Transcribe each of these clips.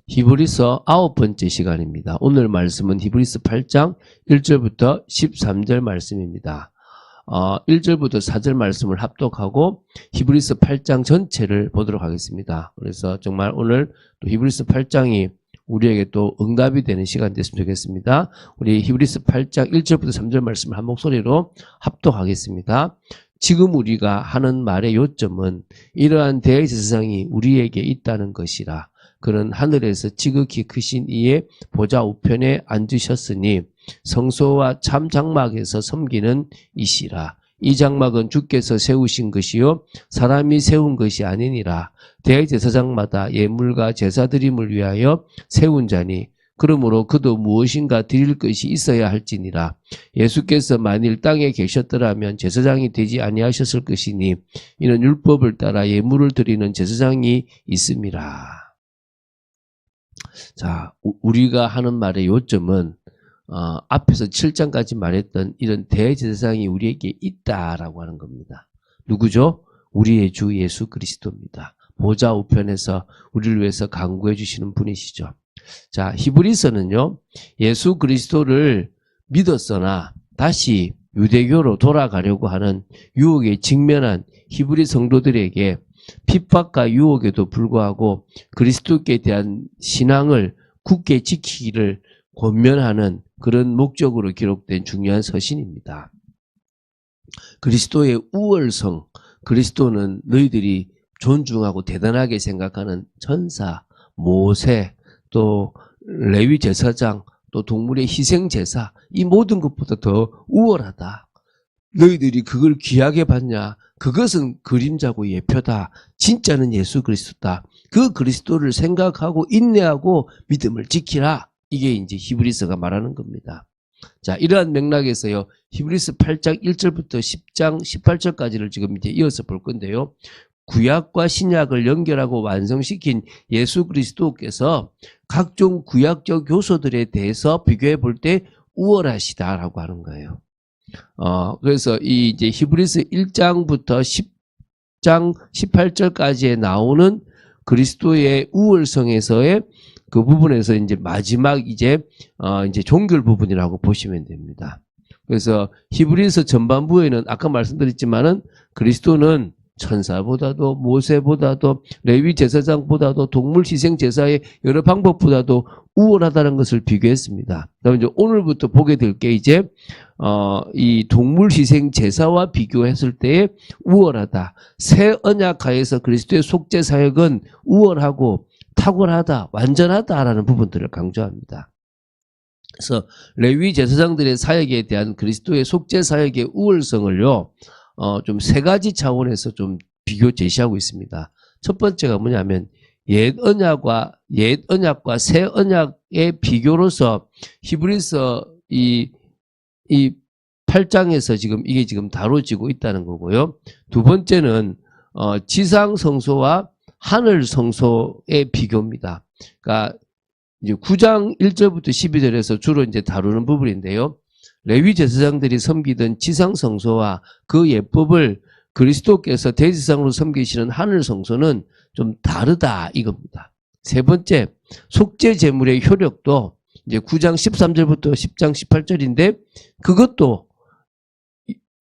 히브리서 9번째 시간입니다. 오늘 말씀은 히브리서 8장 1절부터 13절 말씀입니다. 1절부터 4절 말씀을 합독하고 히브리서 8장 전체를 보도록 하겠습니다. 그래서 정말 오늘 또 히브리서 8장이 우리에게 또 응답이 되는 시간 됐으면 좋겠습니다. 우리 히브리서 8장 1절부터 3절 말씀을 한 목소리로 합독하겠습니다. 지금 우리가 하는 말의 요점은 이러한 대제사장이 우리에게 있다는 것이라. 그는 하늘에서 지극히 크신 이의 보좌 우편에 앉으셨으니 성소와 참 장막에서 섬기는 이시라. 이 장막은 주께서 세우신 것이요 사람이 세운 것이 아니니라. 대제사장마다 예물과 제사드림을 위하여 세운 자니 그러므로 그도 무엇인가 드릴 것이 있어야 할지니라. 예수께서 만일 땅에 계셨더라면 제사장이 되지 아니하셨을 것이니 이는 율법을 따라 예물을 드리는 제사장이 있음이라. 자, 우리가 하는 말의 요점은 앞에서 7장까지 말했던 이런 대제사장이 우리에게 있다라고 하는 겁니다. 누구죠? 우리의 주 예수 그리스도입니다. 보좌 우편에서 우리를 위해서 간구해 주시는 분이시죠. 자, 히브리서는요, 예수 그리스도를 믿었으나 다시 유대교로 돌아가려고 하는 유혹에 직면한 히브리 성도들에게 핍박과 유혹에도 불구하고 그리스도께 대한 신앙을 굳게 지키기를 권면하는 그런 목적으로 기록된 중요한 서신입니다. 그리스도의 우월성, 그리스도는 너희들이 존중하고 대단하게 생각하는 천사, 모세, 또 레위 제사장, 또 동물의 희생 제사, 이 모든 것보다 더 우월하다. 너희들이 그걸 귀하게 봤냐? 그것은 그림자고 예표다. 진짜는 예수 그리스도다. 그 그리스도를 생각하고 인내하고 믿음을 지키라. 이게 이제 히브리서가 말하는 겁니다. 자, 이러한 맥락에서요, 히브리서 8장 1절부터 10장 18절까지를 지금 이제 이어서 볼 건데요. 구약과 신약을 연결하고 완성시킨 예수 그리스도께서 각종 구약적 요소들에 대해서 비교해 볼 때 우월하시다라고 하는 거예요. 그래서 이 이제 히브리서 1장부터 10장 18절까지에 나오는 그리스도의 우월성에서의 그 부분에서 이제 마지막 이제 종결 부분이라고 보시면 됩니다. 그래서 히브리서 전반부에는 아까 말씀드렸지만은 그리스도는 천사보다도 모세보다도 레위 제사장보다도 동물 희생 제사의 여러 방법보다도 우월하다는 것을 비교했습니다. 그다음에 이제 오늘부터 보게 될 게 이제 이 동물 희생 제사와 비교했을 때의 우월하다. 새 언약하에서 그리스도의 속죄 사역은 우월하고 탁월하다, 완전하다라는 부분들을 강조합니다. 그래서 레위 제사장들의 사역에 대한 그리스도의 속죄 사역의 우월성을요. 좀 세 가지 차원에서 좀 비교 제시하고 있습니다. 첫 번째가 뭐냐면 옛 언약과 새 언약의 비교로서 히브리서 이 8장에서 지금 이게 지금 다뤄지고 있다는 거고요. 두 번째는 지상 성소와 하늘 성소의 비교입니다. 그러니까 이제 9장 1절부터 12절에서 주로 이제 다루는 부분인데요. 레위 제사장들이 섬기던 지상 성소와 그 예법을 그리스도께서 대제사장으로 섬기시는 하늘 성소는 좀 다르다 이겁니다. 세 번째, 속죄 제물의 효력도 이제 9장 13절부터 10장 18절인데 그것도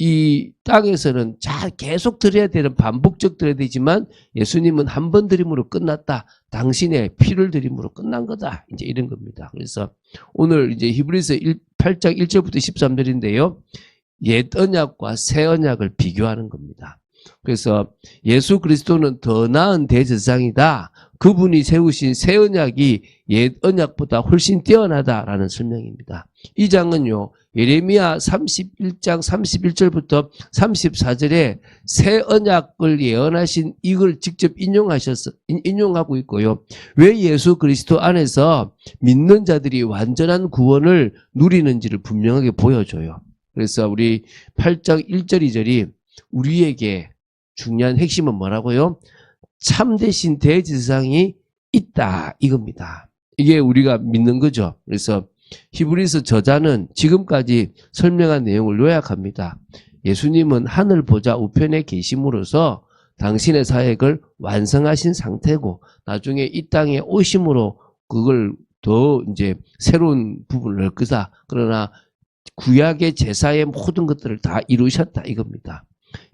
이 땅에서는 잘 계속 드려야 되는 반복적 드려야 되지만 예수님은 한 번 드림으로 끝났다. 당신의 피를 드림으로 끝난 거다. 이제 이런 겁니다. 그래서 오늘 이제 히브리서 8장 1절부터 13절인데요. 옛 언약과 새 언약을 비교하는 겁니다. 그래서 예수 그리스도는 더 나은 대제사장이다. 그분이 세우신 새 언약이 옛 언약보다 훨씬 뛰어나다라는 설명입니다. 이 장은요. 예레미야 31장 31절부터 34절에 새 언약을 예언하신 이걸 직접 인용하고 있고요. 왜 예수 그리스도 안에서 믿는 자들이 완전한 구원을 누리는지를 분명하게 보여줘요. 그래서 우리 8장 1절 2절이 우리에게 중요한 핵심은 뭐라고요? 참되신 대제사장이 있다 이겁니다. 이게 우리가 믿는 거죠. 그래서 히브리서 저자는 지금까지 설명한 내용을 요약합니다. 예수님은 하늘 보좌 우편에 계심으로써 당신의 사역을 완성하신 상태고 나중에 이 땅에 오심으로 그걸 더 이제 새로운 부분을 넣을 거다. 그러나 구약의 제사의 모든 것들을 다 이루셨다 이겁니다.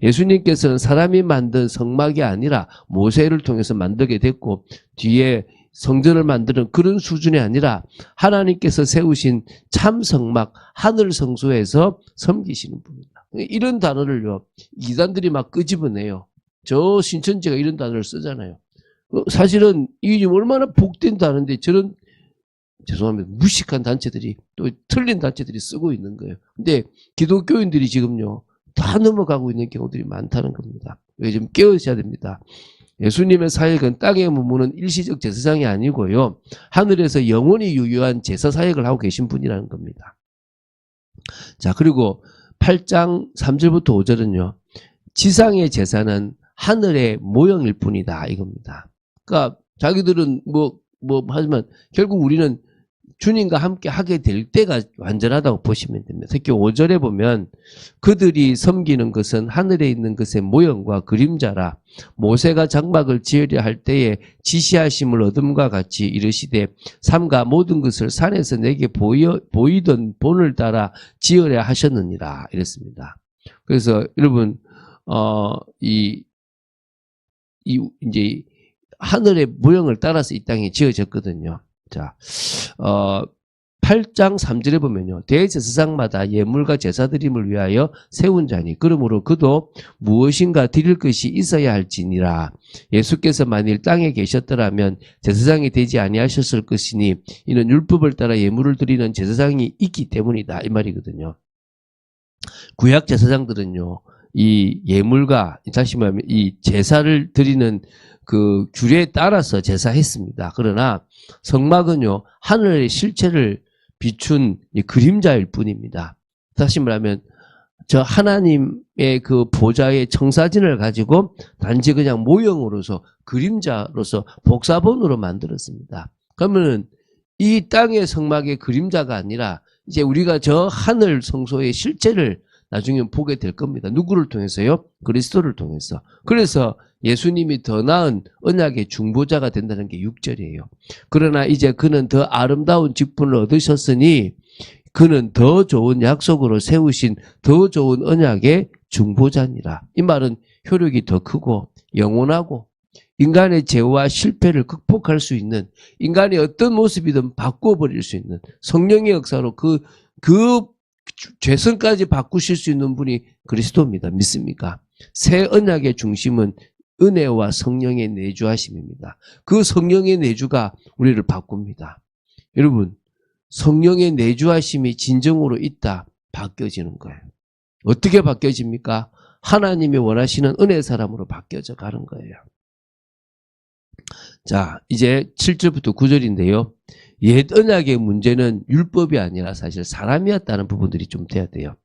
예수님께서는 사람이 만든 성막이 아니라 모세를 통해서 만들게 됐고 뒤에 성전을 만드는 그런 수준이 아니라 하나님께서 세우신 참 성막 하늘 성소에서 섬기시는 분입니다. 이런 단어를요 이단들이 막 끄집어내요. 저 신천지가 이런 단어를 쓰잖아요. 사실은 이 얼마나 복된 단어인데 저런 죄송합니다. 무식한 단체들이 또 틀린 단체들이 쓰고 있는 거예요. 근데 기독교인들이 지금요 다 넘어가고 있는 경우들이 많다는 겁니다. 좀 깨어셔야 됩니다. 예수님의 사역은 땅에 머무는 일시적 제사장이 아니고요. 하늘에서 영원히 유효한 제사 사역을 하고 계신 분이라는 겁니다. 자, 그리고 8장 3절부터 5절은요. 지상의 제사는 하늘의 모형일 뿐이다 이겁니다. 그러니까 자기들은 하지만 결국 우리는 주님과 함께 하게 될 때가 완전하다고 보시면 됩니다. 특히 5절에 보면 그들이 섬기는 것은 하늘에 있는 것의 모형과 그림자라 모세가 장막을 지으려 할 때에 지시하심을 얻음과 같이 이르시되 삼가 모든 것을 산에서 내게 보이던 본을 따라 지으려 하셨느니라 이랬습니다. 그래서 여러분 이제 하늘의 모형을 따라서 이 땅이 지어졌거든요. 자, 8장 3절에 보면요. 대제사장마다 예물과 제사드림을 위하여 세운 자니 그러므로 그도 무엇인가 드릴 것이 있어야 할지니라. 예수께서 만일 땅에 계셨더라면 제사장이 되지 아니하셨을 것이니 이는 율법을 따라 예물을 드리는 제사장이 있기 때문이다. 이 말이거든요. 구약 제사장들은요. 이 예물과 다시 말하면 이 제사를 드리는 그 규례에 따라서 제사했습니다. 그러나 성막은요 하늘의 실체를 비춘 그림자일 뿐입니다. 다시 말하면 저 하나님의 그 보좌의 청사진을 가지고 단지 그냥 모형으로서 그림자로서 복사본으로 만들었습니다. 그러면은 이 땅의 성막의 그림자가 아니라 이제 우리가 저 하늘 성소의 실체를 나중에 보게 될 겁니다. 누구를 통해서요? 그리스도를 통해서. 그래서 예수님이 더 나은 언약의 중보자가 된다는 게 6절이에요. 그러나 이제 그는 더 아름다운 직분을 얻으셨으니 그는 더 좋은 약속으로 세우신 더 좋은 언약의 중보자니라. 이 말은 효력이 더 크고 영원하고 인간의 죄와 실패를 극복할 수 있는 인간이 어떤 모습이든 바꿔버릴 수 있는 성령의 역사로 그 죄성까지 바꾸실 수 있는 분이 그리스도입니다. 믿습니까? 새 언약의 중심은 은혜와 성령의 내주하심입니다. 그 성령의 내주가 우리를 바꿉니다. 여러분, 성령의 내주하심이 진정으로 있다 바뀌어지는 거예요. 어떻게 바뀌어집니까? 하나님이 원하시는 은혜 사람으로 바뀌어져 가는 거예요. 자, 이제 7절부터 9절인데요. 옛 언약의 문제는 율법이 아니라 사실 사람이었다는 부분들이 좀 돼야 돼요.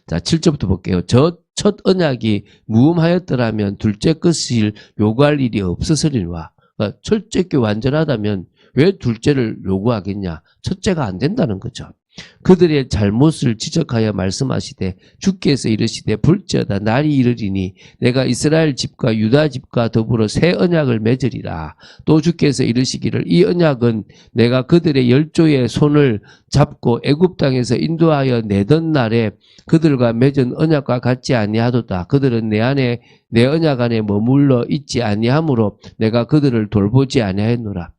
자, 7절부터 볼게요. 저 첫 언약이 무음하였더라면 둘째 것을 요구할 일이 없었으리와. 그러니까 첫째 게 완전하다면 왜 둘째를 요구하겠냐? 첫째가 안 된다는 거죠. 그들의 잘못을 지적하여 말씀하시되 주께서 이르시되 볼지어다 날이 이르리니 내가 이스라엘 집과 유다 집과 더불어 새 언약을 맺으리라. 또 주께서 이르시기를 이 언약은 내가 그들의 열조의 손을 잡고 애굽 땅에서 인도하여 내던 날에 그들과 맺은 언약과 같지 아니하도다. 그들은 내 언약 안에 머물러 있지 아니하므로 내가 그들을 돌보지 아니하였노라.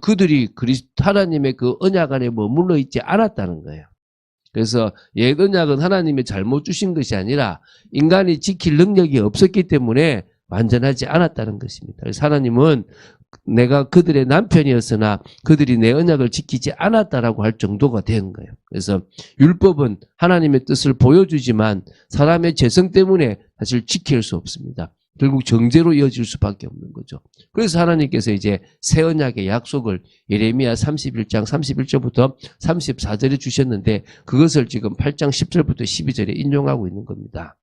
그들이 하나님의 그 언약 안에 머물러 있지 않았다는 거예요. 그래서 옛 언약은 하나님이 잘못 주신 것이 아니라 인간이 지킬 능력이 없었기 때문에 완전하지 않았다는 것입니다. 그래서 하나님은 내가 그들의 남편이었으나 그들이 내 언약을 지키지 않았다라고 할 정도가 된 거예요. 그래서 율법은 하나님의 뜻을 보여주지만 사람의 죄성 때문에 사실 지킬 수 없습니다. 결국 정죄로 이어질 수밖에 없는 거죠. 그래서 하나님께서 이제 새 언약의 약속을 예레미야 31장 31절부터 34절에 주셨는데 그것을 지금 8장 10절부터 12절에 인용하고 있는 겁니다.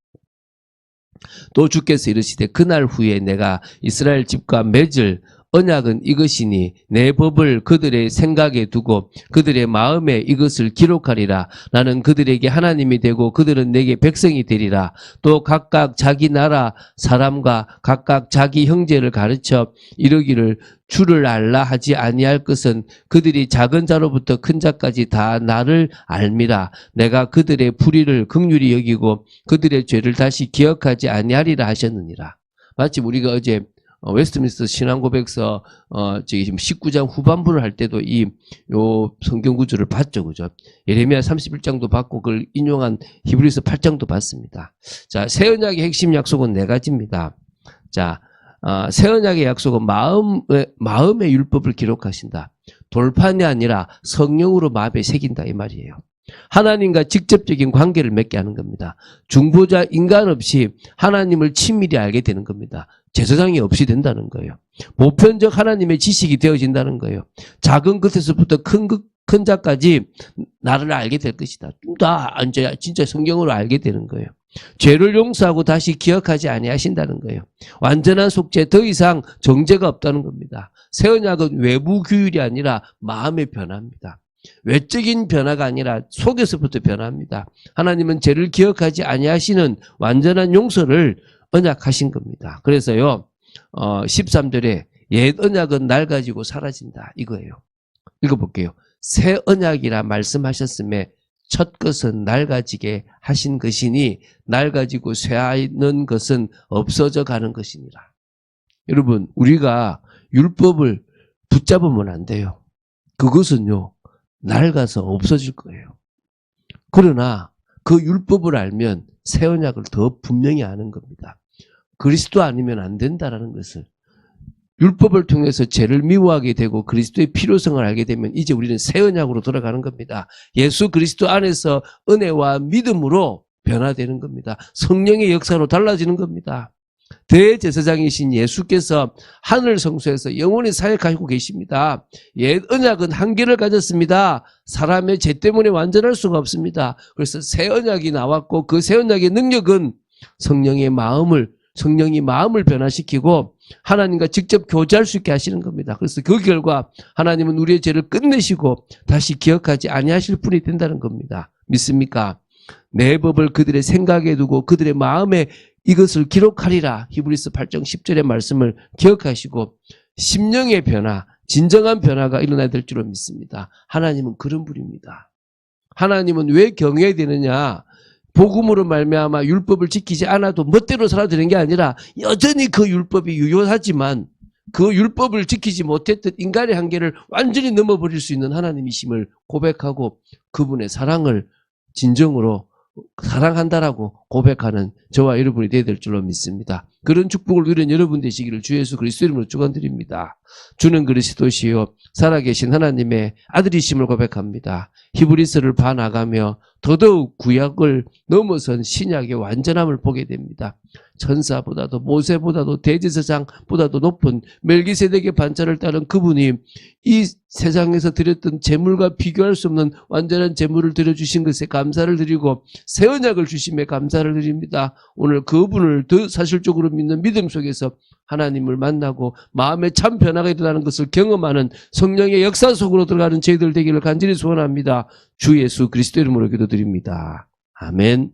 또 주께서 이르시되 그날 후에 내가 이스라엘 집과 맺을 언약은 이것이니 내 법을 그들의 생각에 두고 그들의 마음에 이것을 기록하리라. 나는 그들에게 하나님이 되고 그들은 내게 백성이 되리라. 또 각각 자기 나라 사람과 각각 자기 형제를 가르쳐 이르기를 주를 알라 하지 아니할 것은 그들이 작은 자로부터 큰 자까지 다 나를 알미라. 내가 그들의 불의를 긍휼히 여기고 그들의 죄를 다시 기억하지 아니하리라 하셨느니라. 마치 우리가 어제 웨스트민스터 신앙고백서 지금 19장 후반부를 할 때도 요 성경 구절을 봤죠, 그죠? 예레미야 31장도 봤고 그걸 인용한 히브리서 8장도 봤습니다. 자, 새 언약의 핵심 약속은 4가지입니다. 자, 새 언약의 약속은 마음의 율법을 기록하신다. 돌판이 아니라 성령으로 마음에 새긴다 이 말이에요. 하나님과 직접적인 관계를 맺게 하는 겁니다. 중보자 인간 없이 하나님을 친밀히 알게 되는 겁니다. 제사장이 없이 된다는 거예요. 보편적 하나님의 지식이 되어진다는 거예요. 작은 것에서부터 큰 자까지 나를 알게 될 것이다. 다 이제 진짜 성경으로 알게 되는 거예요. 죄를 용서하고 다시 기억하지 아니하신다는 거예요. 완전한 속죄, 더 이상 정죄가 없다는 겁니다. 새 언약은 외부 규율이 아니라 마음의 변화입니다. 외적인 변화가 아니라 속에서부터 변화합니다. 하나님은 죄를 기억하지 아니하시는 완전한 용서를 언약하신 겁니다. 그래서요 13절에 옛 언약은 낡아지고 사라진다 이거예요. 읽어볼게요. 새 언약이라 말씀하셨음에 첫 것은 낡아지게 하신 것이니 낡아지고 쇠하는 것은 없어져 가는 것이니라. 여러분 우리가 율법을 붙잡으면 안 돼요. 그것은요 낡아서 없어질 거예요. 그러나 그 율법을 알면 새 언약을 더 분명히 아는 겁니다. 그리스도 아니면 안 된다라는 것을 율법을 통해서 죄를 미워하게 되고 그리스도의 필요성을 알게 되면 이제 우리는 새 언약으로 돌아가는 겁니다. 예수 그리스도 안에서 은혜와 믿음으로 변화되는 겁니다. 성령의 역사로 달라지는 겁니다. 대제사장이신 예수께서 하늘 성소에서 영원히 사역하고 계십니다. 옛 언약은 한계를 가졌습니다. 사람의 죄 때문에 완전할 수가 없습니다. 그래서 새 언약이 나왔고 그 새 언약의 능력은 성령이 마음을 변화시키고 하나님과 직접 교제할 수 있게 하시는 겁니다. 그래서 그 결과 하나님은 우리의 죄를 끝내시고 다시 기억하지 아니하실 분이 된다는 겁니다. 믿습니까? 내 법을 그들의 생각에 두고 그들의 마음에 이것을 기록하리라. 히브리서 8장 10절의 말씀을 기억하시고 심령의 변화, 진정한 변화가 일어나야 될 줄로 믿습니다. 하나님은 그런 분입니다. 하나님은 왜 경외해야 되느냐? 복음으로 말미암아 율법을 지키지 않아도 멋대로 살아야 되는 게 아니라 여전히 그 율법이 유효하지만 그 율법을 지키지 못했던 인간의 한계를 완전히 넘어버릴 수 있는 하나님이심을 고백하고 그분의 사랑을 진정으로 사랑한다라고 고백하는 저와 여러분이 되어야 될 줄로 믿습니다. 그런 축복을 누리는 여러분 되시기를 주 예수 그리스도 이름으로 축원드립니다. 주는 그리스도시요 살아계신 하나님의 아들이심을 고백합니다. 히브리서를 봐나가며 더더욱 구약을 넘어선 신약의 완전함을 보게 됩니다. 천사보다도 모세보다도 대제사장보다도 높은 멜기세덱의 반차를 따른 그분이 이 세상에서 드렸던 제물과 비교할 수 없는 완전한 제물을 드려주신 것에 감사를 드리고 새 언약을 주심에 감사를 드립니다. 오늘 그분을 더 사실적으로 믿는 믿음 속에서 하나님을 만나고 마음의 참 변화가 일어나는 것을 경험하는 성령의 역사 속으로 들어가는 저희들 되기를 간절히 소원합니다. 주 예수 그리스도 이름으로 기도드립니다. 아멘.